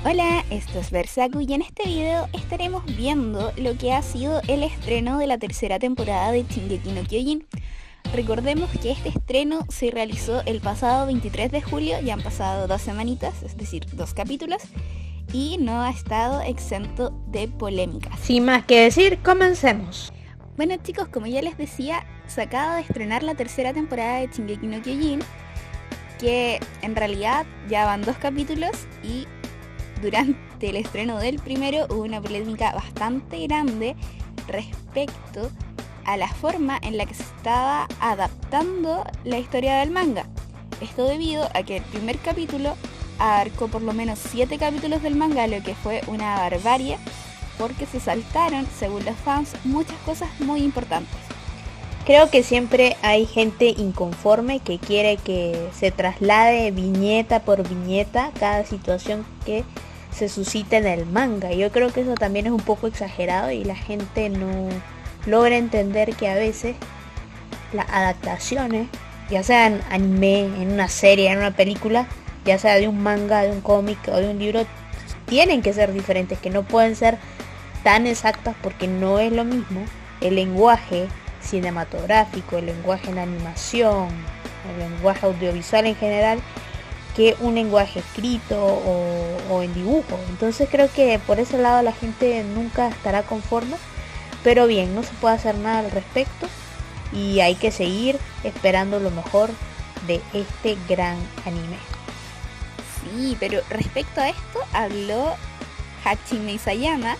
Hola, esto es Versaku y en este video estaremos viendo lo que ha sido el estreno de la tercera temporada de Shingeki no Kyojin. Recordemos que este estreno se realizó el pasado 23 de julio, ya han pasado 2 semanitas, es decir, 2 capítulos, y no ha estado exento de polémicas. Sin más que decir, comencemos. Bueno chicos, como ya les decía, se acaba de estrenar la tercera temporada de Shingeki no Kyojin, que en realidad ya van 2 capítulos y durante el estreno del primero hubo una polémica bastante grande respecto a la forma en la que se estaba adaptando la historia del manga. Esto debido a que el primer capítulo abarcó por lo menos 7 capítulos del manga, lo que fue una barbarie, porque se saltaron, según los fans, muchas cosas muy importantes. Creo que siempre hay gente inconforme que quiere que se traslade viñeta por viñeta cada situación que se suscita en el manga. Yo creo que eso también es un poco exagerado y la gente no logra entender que a veces las adaptaciones, ya sea en anime, en una serie, en una película, ya sea de un manga, de un cómic o de un libro, tienen que ser diferentes, que no pueden ser tan exactas porque no es lo mismo el lenguaje cinematográfico, el lenguaje en animación, el lenguaje audiovisual en general, que un lenguaje escrito o en dibujo. Entonces creo que por ese lado la gente nunca estará conforme, pero bien, no se puede hacer nada al respecto y hay que seguir esperando lo mejor de este gran anime. Sí, pero respecto a esto habló Hachime Isayama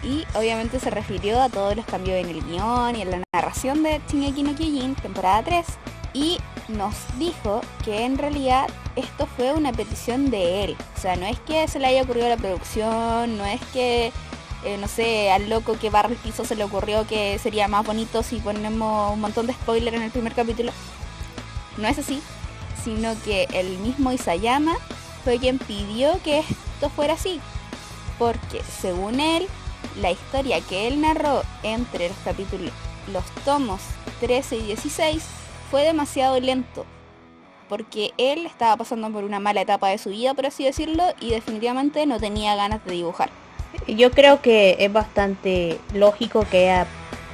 y obviamente se refirió a todos los cambios en el guión y en la narración de Shingeki no Kyojin, temporada 3, y nos dijo que en realidad esto fue una petición de él. O sea, no es que se le haya ocurrido a la producción, no es que, no sé, al loco que barra el piso se le ocurrió que sería más bonito si ponemos un montón de spoiler en el primer capítulo. No es así, sino que el mismo Isayama fue quien pidió que esto fuera así. Porque según él, la historia que él narró entre los capítulos, los tomos 13 y 16, fue demasiado lento, porque él estaba pasando por una mala etapa de su vida, por así decirlo, y definitivamente no tenía ganas de dibujar. Yo creo que es bastante lógico que haya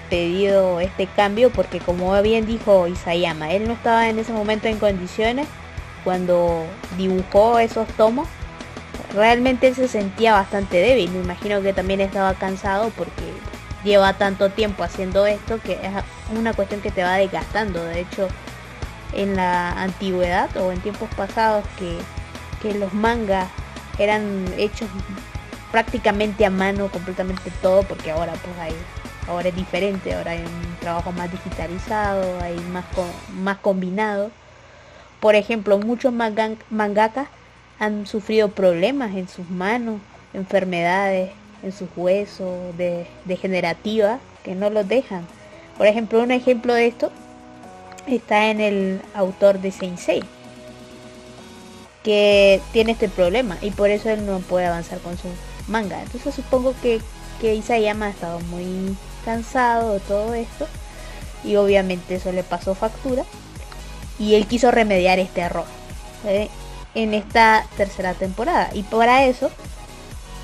pedido este cambio porque, como bien dijo Isayama, él no estaba en ese momento en condiciones cuando dibujó esos tomos. Realmente él se sentía bastante débil, me imagino que también estaba cansado porque lleva tanto tiempo haciendo esto que es una cuestión que te va desgastando. De hecho, en la antigüedad o en tiempos pasados que los mangas eran hechos prácticamente a mano, completamente todo, porque ahora ahora es diferente, ahora hay un trabajo más digitalizado, hay más combinado. Por ejemplo, muchos mangakas han sufrido problemas en sus manos, enfermedades en sus huesos, degenerativas, que no los dejan. Por ejemplo, un ejemplo de esto está en el autor de Saint Seiya, que tiene este problema y por eso él no puede avanzar con su manga. Entonces supongo que Isayama ha estado muy cansado de todo esto y obviamente eso le pasó factura y él quiso remediar este error en esta tercera temporada, y para eso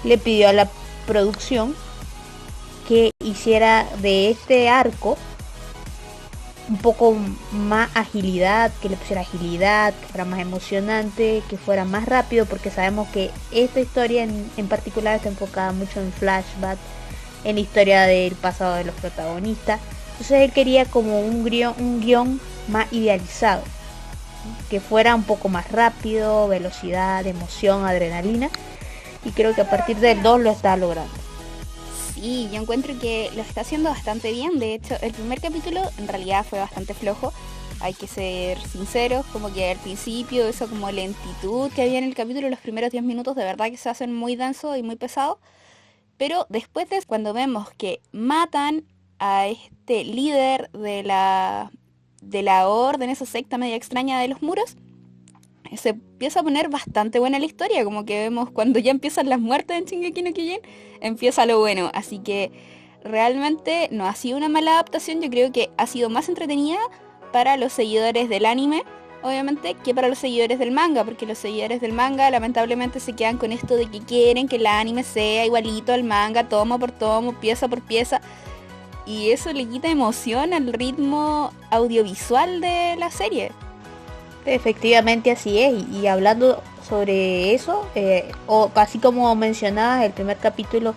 le pidió a la producción que hiciera de este arco un poco más agilidad, que le pusiera agilidad, que fuera más emocionante, que fuera más rápido, porque sabemos que esta historia en particular está enfocada mucho en flashback, en la historia del pasado de los protagonistas. Entonces él quería como un guión más idealizado, que fuera un poco más rápido, velocidad, emoción, adrenalina, y creo que a partir del 2 lo está logrando. Sí, yo encuentro que lo está haciendo bastante bien. De hecho, el primer capítulo en realidad fue bastante flojo. Hay que ser sinceros, como que al principio esa como lentitud que había en el capítulo, los primeros 10 minutos de verdad que se hacen muy denso y muy pesado. Pero después de cuando vemos que matan a este líder de la orden, esa secta media extraña de los muros, se empieza a poner bastante buena la historia, como que vemos cuando ya empiezan las muertes en Shingeki no Kyojin, empieza lo bueno, así que realmente no ha sido una mala adaptación, yo creo que ha sido más entretenida para los seguidores del anime obviamente, que para los seguidores del manga, porque los seguidores del manga lamentablemente se quedan con esto de que quieren que el anime sea igualito al manga, tomo por tomo, pieza por pieza, y eso le quita emoción al ritmo audiovisual de la serie. Efectivamente así es, y hablando sobre eso, o así como mencionabas, el primer capítulo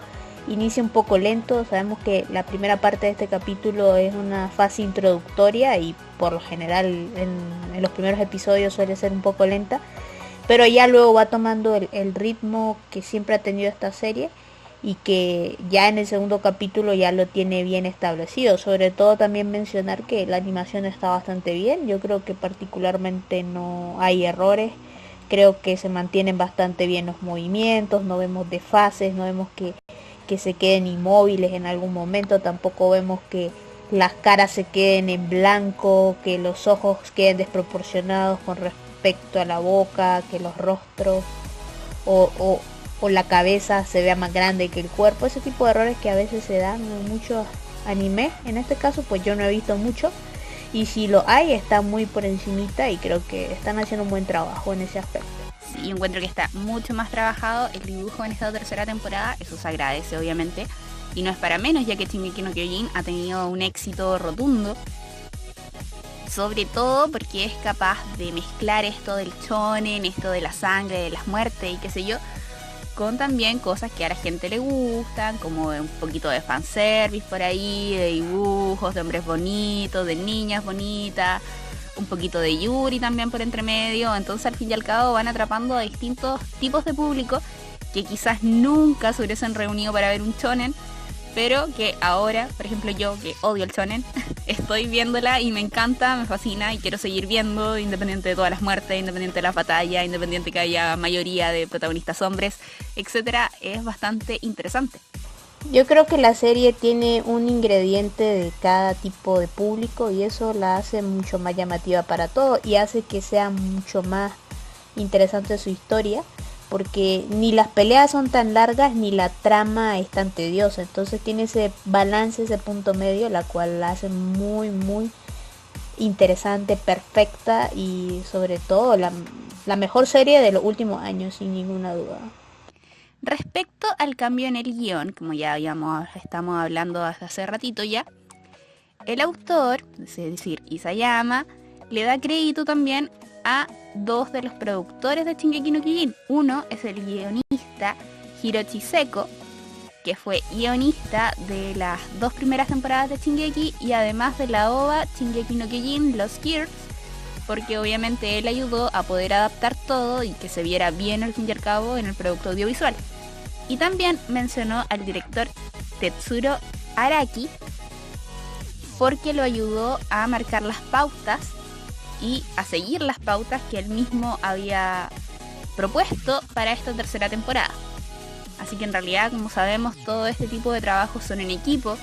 inicia un poco lento. Sabemos que la primera parte de este capítulo es una fase introductoria y por lo general en los primeros episodios suele ser un poco lenta, pero ya luego va tomando el ritmo que siempre ha tenido esta serie y que ya en el segundo capítulo ya lo tiene bien establecido. Sobre todo también mencionar que la animación está bastante bien, yo creo que particularmente no hay errores, creo que se mantienen bastante bien los movimientos, no vemos desfases, no vemos que se queden inmóviles en algún momento, tampoco vemos que las caras se queden en blanco, que los ojos queden desproporcionados con respecto a la boca, que los rostros o la cabeza se vea más grande que el cuerpo, ese tipo de errores que a veces se dan en muchos animes. En este caso pues yo no he visto mucho, y si lo hay está muy por encimita, y creo que están haciendo un buen trabajo en ese aspecto. Sí, yo encuentro que está mucho más trabajado el dibujo en esta tercera temporada, eso se agradece obviamente, y no es para menos, ya que Shingeki no Kyojin ha tenido un éxito rotundo, sobre todo porque es capaz de mezclar esto del shonen, esto de la sangre, de las muertes y qué sé yo, con también cosas que a la gente le gustan, como un poquito de fanservice por ahí, de dibujos, de hombres bonitos, de niñas bonitas, un poquito de Yuri también por entre medio. Entonces al fin y al cabo van atrapando a distintos tipos de público que quizás nunca se hubiesen reunido para ver un shonen, pero que ahora, por ejemplo yo que odio el shonen, estoy viéndola y me encanta, me fascina y quiero seguir viendo, independiente de todas las muertes, independiente de las batallas, independiente que haya mayoría de protagonistas hombres, etcétera. Es bastante interesante. Yo creo que la serie tiene un ingrediente de cada tipo de público, y eso la hace mucho más llamativa para todos y hace que sea mucho más interesante su historia, porque ni las peleas son tan largas ni la trama es tan tediosa. Entonces tiene ese balance, ese punto medio, la cual la hace muy muy interesante, perfecta, y sobre todo la mejor serie de los últimos años, sin ninguna duda. Respecto al cambio en el guión, como ya estamos hablando desde hace ratito ya, el autor, es decir, Isayama, le da crédito también a dos de los productores de Shingeki no Kyojin. Uno es el guionista Hiroshi Seko, que fue guionista de las dos primeras temporadas de Shingeki y además de la OVA Shingeki no Kyojin Lost Gears, porque obviamente él ayudó a poder adaptar todo y que se viera bien al fin y al cabo en el producto audiovisual. Y también mencionó al director Tetsuro Araki, porque lo ayudó a marcar las pautas y a seguir las pautas que él mismo había propuesto para esta tercera temporada. Así que en realidad, como sabemos, todo este tipo de trabajos son en equipo.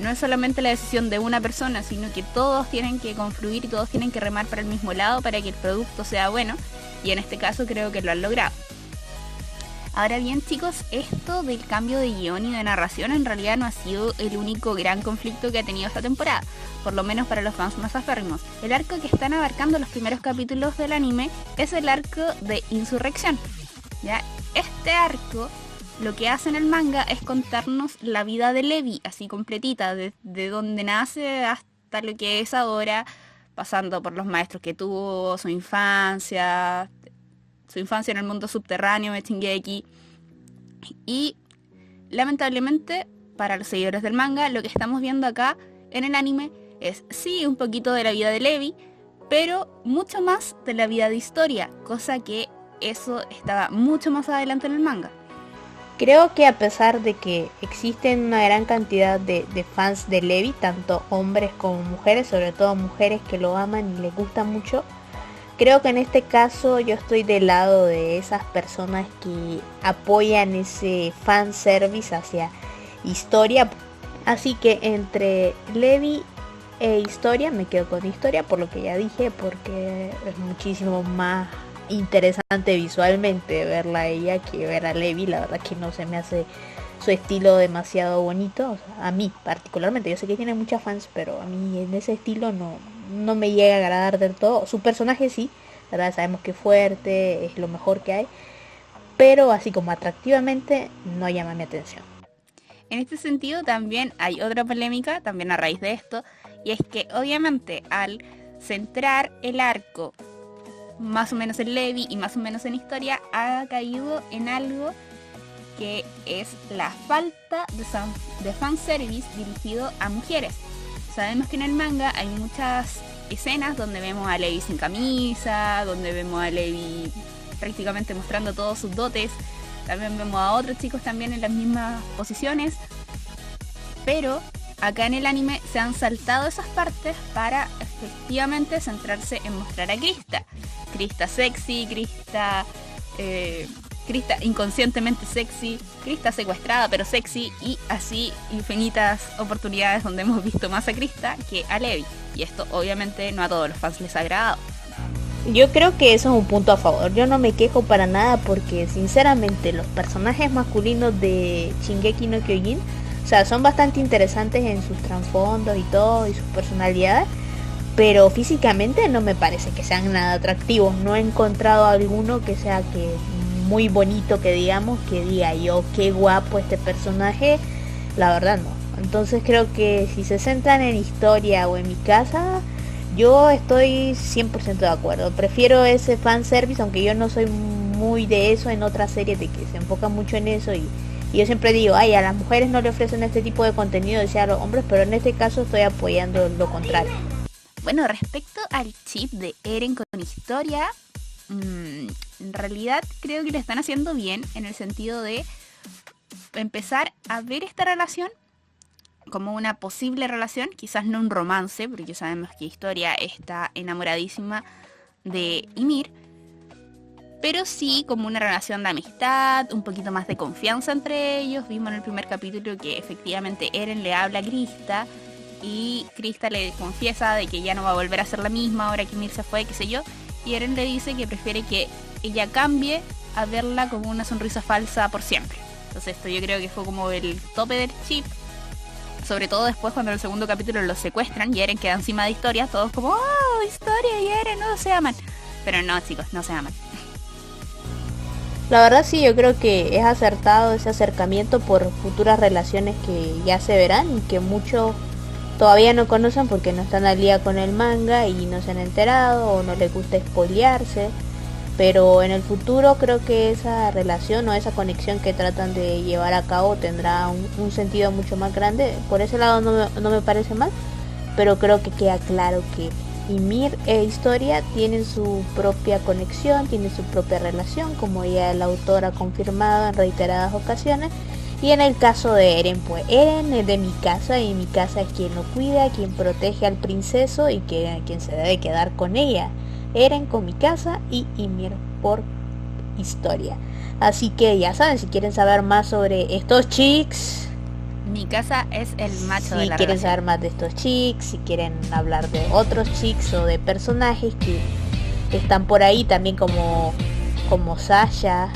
No es solamente la decisión de una persona, sino que todos tienen que confluir y todos tienen que remar para el mismo lado para que el producto sea bueno. Y en este caso creo que lo han logrado. Ahora bien, chicos, esto del cambio de guión y de narración en realidad no ha sido el único gran conflicto que ha tenido esta temporada, por lo menos para los fans más aférrimos. El arco que están abarcando los primeros capítulos del anime es el arco de Insurrección. ¿Ya? Este arco lo que hace en el manga es contarnos la vida de Levi, así completita, de donde nace hasta lo que es ahora, pasando por los maestros que tuvo, su infancia en el mundo subterráneo de Shingeki. Y lamentablemente para los seguidores del manga, lo que estamos viendo acá en el anime es sí un poquito de la vida de Levi, pero mucho más de la vida de Historia, cosa que eso estaba mucho más adelante en el manga. Creo que a pesar de que existen una gran cantidad de fans de Levi, tanto hombres como mujeres, sobre todo mujeres que lo aman y les gusta mucho, creo que en este caso yo estoy del lado de esas personas que apoyan ese fanservice hacia Historia. Así que entre Levi e Historia me quedo con Historia, por lo que ya dije, porque es muchísimo más interesante visualmente verla a ella que ver a Levi. La verdad que no se me hace su estilo demasiado bonito, o sea, a mí particularmente. Yo sé que tiene muchas fans, pero a mí en ese estilo no me llega a agradar del todo. Su personaje sí, la verdad sabemos que es fuerte, es lo mejor que hay, pero así como atractivamente no llama mi atención. En este sentido también hay otra polémica, también a raíz de esto, y es que obviamente al centrar el arco más o menos en Levi y más o menos en historia, ha caído en algo que es la falta de fanservice dirigido a mujeres. Sabemos que en el manga hay muchas escenas donde vemos a Levi sin camisa, donde vemos a Levi prácticamente mostrando todos sus dotes. También vemos a otros chicos también en las mismas posiciones. Pero acá en el anime se han saltado esas partes para efectivamente centrarse en mostrar a Krista. Krista sexy, Krista inconscientemente sexy, Krista secuestrada pero sexy, y así infinitas oportunidades donde hemos visto más a Krista que a Levi. Y esto obviamente no a todos los fans les ha agradado. Yo creo que eso es un punto a favor. Yo no me quejo para nada porque sinceramente los personajes masculinos de Shingeki no Kyojin, o sea, son bastante interesantes en sus trasfondos y todo y sus personalidades, pero físicamente no me parece que sean nada atractivos. No he encontrado alguno que sea que muy bonito, que digamos, que diga yo qué guapo este personaje, la verdad no. Entonces creo que si se centran en historia o en mi casa, yo estoy 100% de acuerdo. Prefiero ese fanservice, aunque yo no soy muy de eso en otras series de que se enfoca mucho en eso, y yo siempre digo, ay, a las mujeres no le ofrecen este tipo de contenido, decía a los hombres, pero en este caso estoy apoyando lo contrario. Bueno, respecto al chip de Eren con historia, en realidad creo que lo están haciendo bien en el sentido de empezar a ver esta relación como una posible relación, quizás no un romance, porque sabemos que Historia está enamoradísima de Ymir, pero sí como una relación de amistad, un poquito más de confianza entre ellos. Vimos en el primer capítulo que efectivamente Eren le habla a Krista y Krista le confiesa de que ya no va a volver a ser la misma ahora que Ymir se fue, qué sé yo, y Eren le dice que prefiere que ella cambie a verla como una sonrisa falsa por siempre. Entonces esto yo creo que fue como el tope del chip, sobre todo después cuando en el segundo capítulo los secuestran y Eren queda encima de Historia, todos como, oh, Historia y Eren no se aman. Pero no, chicos, no se aman. La verdad sí, yo creo que es acertado ese acercamiento por futuras relaciones que ya se verán y que muchos todavía no conocen porque no están al día con el manga y no se han enterado o no les gusta spoilearse. Pero en el futuro creo que esa relación o esa conexión que tratan de llevar a cabo tendrá un sentido mucho más grande. Por ese lado no me parece mal, pero creo que queda claro que Ymir e Historia tienen su propia conexión, tienen su propia relación, como ya el autor ha confirmado en reiteradas ocasiones. Y en el caso de Eren, pues Eren es de mi casa y mi casa es quien lo cuida, quien protege al princeso y quien se debe quedar con ella. Eren con mi casa y Ymir por Historia. Así que ya saben, si quieren saber más sobre estos chicks, mi casa es el macho de la si quieren relación. saber más de estos chicks, si quieren hablar de otros chicks o de personajes que están por ahí también como Sasha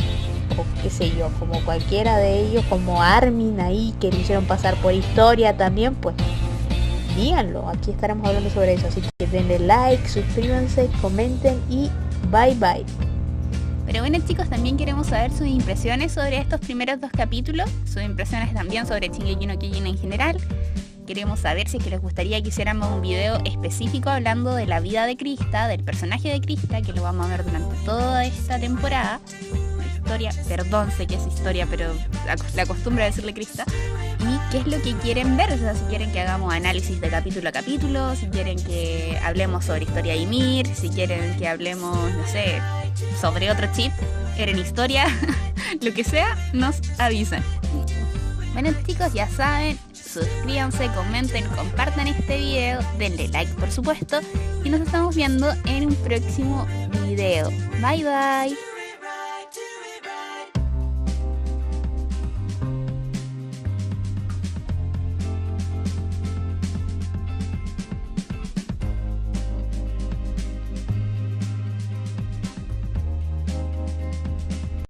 o qué sé yo, como cualquiera de ellos, como Armin ahí que le hicieron pasar por Historia también, pues díganlo, aquí estaremos hablando sobre eso. Así que denle like, suscríbanse, comenten y bye bye. Pero bueno, chicos, también queremos saber sus impresiones sobre estos primeros 2 capítulos, sus impresiones también sobre Shingeki no Kyojin en general. Queremos saber si es que les gustaría que hiciéramos un video específico hablando de la vida de Krista, del personaje de Krista, que lo vamos a ver durante toda esta temporada. Historia, perdón, sé que es Historia, pero la costumbre de decirle Krista. Y qué es lo que quieren ver, o sea, si quieren que hagamos análisis de capítulo a capítulo, si quieren que hablemos sobre Historia de Ymir, si quieren que hablemos, no sé, sobre otro chip, Eren Historia, lo que sea, nos avisan. Bueno, chicos, ya saben, suscríbanse, comenten, compartan este video, denle like por supuesto, y nos estamos viendo en un próximo video. Bye bye.